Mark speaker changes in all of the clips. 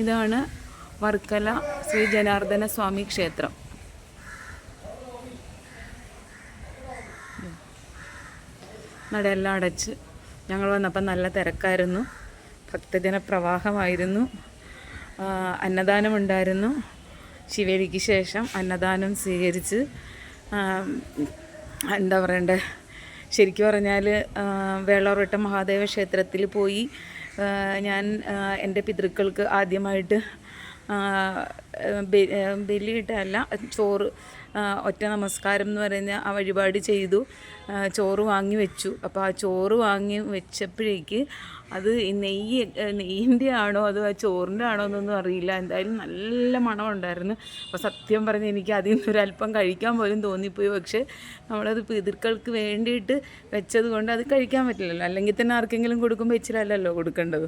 Speaker 1: ഇതാണ് വർക്കല ശ്രീ ജനാർദ്ദന സ്വാമി ക്ഷേത്രം. നടയെല്ലാം അടച്ച് ഞങ്ങൾ വന്നപ്പോൾ നല്ല തിരക്കായിരുന്നു, ഭക്തജന പ്രവാഹമായിരുന്നു. അന്നദാനമുണ്ടായിരുന്നു. ശിവേലിക്ക് ശേഷം അന്നദാനം സ്വീകരിച്ച് എന്താ പറയണ്ടേ, ശരിക്കും പറഞ്ഞാൽ വേളാർവട്ടം മഹാദേവ ക്ഷേത്രത്തിൽ പോയി ഞാൻ എൻ്റെ പിതൃക്കൾക്ക് ആദ്യമായിട്ട് ബലിയിട്ടല്ല, ചോറ് ഒറ്റ നമസ്കാരം എന്ന് പറയുന്ന ആ വഴിപാട് ചെയ്തു. ചോറ് വാങ്ങി വെച്ചു. അപ്പോൾ ആ ചോറ് വാങ്ങി വെച്ചപ്പോഴേക്ക് അത് നെയ്യിൻ്റെ ആണോ അതോ ആ ചോറിൻ്റെ ആണോ എന്നൊന്നും അറിയില്ല, എന്തായാലും നല്ല മണമുണ്ടായിരുന്നു. അപ്പോൾ സത്യം പറഞ്ഞ് എനിക്ക് അതിൽ നിന്നൊരല്പം കഴിക്കാൻ പോലും തോന്നിപ്പോയി. പക്ഷേ നമ്മളത് പിതൃക്കൾക്ക് വേണ്ടിയിട്ട് വെച്ചത് കൊണ്ട് അത് കഴിക്കാൻ പറ്റില്ലല്ലോ, അല്ലെങ്കിൽ തന്നെ ആർക്കെങ്കിലും കൊടുക്കുമ്പോൾ ഇച്ചിരല്ലല്ലോ കൊടുക്കേണ്ടത്,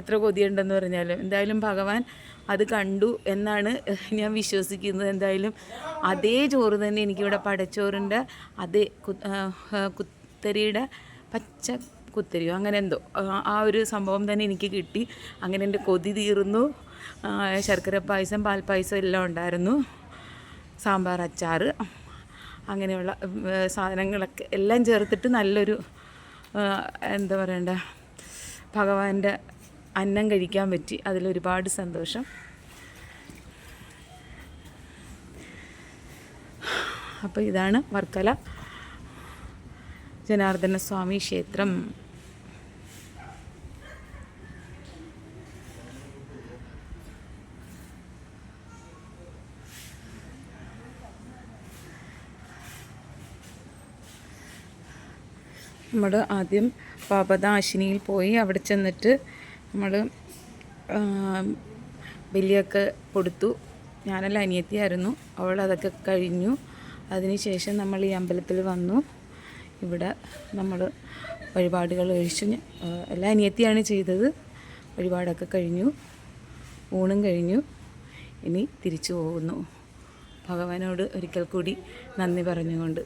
Speaker 1: എത്ര കൊതിയുണ്ടെന്ന് പറഞ്ഞാലും. എന്തായാലും ഭഗവാൻ അത് കണ്ടു എന്നാണ് ഞാൻ വിശ്വസിക്കുന്നത്. എന്തായാലും അതേ ചോറ് തന്നെ എനിക്കിവിടെ പടച്ചോറിൻ്റെ അതേ കുത്തരിയുടെ പച്ച കുത്തരിയോ അങ്ങനെ എന്തോ ആ ഒരു സംഭവം തന്നെ എനിക്ക് കിട്ടി. അങ്ങനെ എൻ്റെ കൊതി തീർന്നു. ശർക്കര പായസം, പാൽപ്പായസം എല്ലാം ഉണ്ടായിരുന്നു, സാമ്പാർ, അച്ചാർ, അങ്ങനെയുള്ള സാധനങ്ങളൊക്കെ എല്ലാം ചേർത്തിട്ട് നല്ലൊരു എന്താ പറയണ്ടേ, ഭഗവാന്റെ അന്നം കഴിക്കാൻ പറ്റി. അതിലൊരുപാട് സന്തോഷം. അപ്പോൾ ഇതാണ് വർക്കല ജനാർദ്ദന സ്വാമി ക്ഷേത്രം. നമ്മൾ ആദ്യം പാപനാശിനിയിൽ പോയി അവിടെ ചെന്നിട്ട് നമ്മൾ ബലിയൊക്കെ കൊടുത്തു. ഞാനല്ല, അനിയത്തിയായിരുന്നു, അവൾ അതൊക്കെ കഴിഞ്ഞു. അതിനുശേഷം നമ്മൾ ഈ അമ്പലത്തിൽ വന്നു. ഇവിടെ നമ്മൾ വഴിപാടുകൾ കഴിച്ചു. എല്ലാ അനിയത്തിയാണ് ചെയ്തത്. വഴിപാടൊക്കെ കഴിഞ്ഞു, ഊണും കഴിഞ്ഞു. ഇനി തിരിച്ചു പോകുന്നു. ഭഗവാനോട് ഒരിക്കൽ കൂടി നന്ദി പറഞ്ഞുകൊണ്ട്.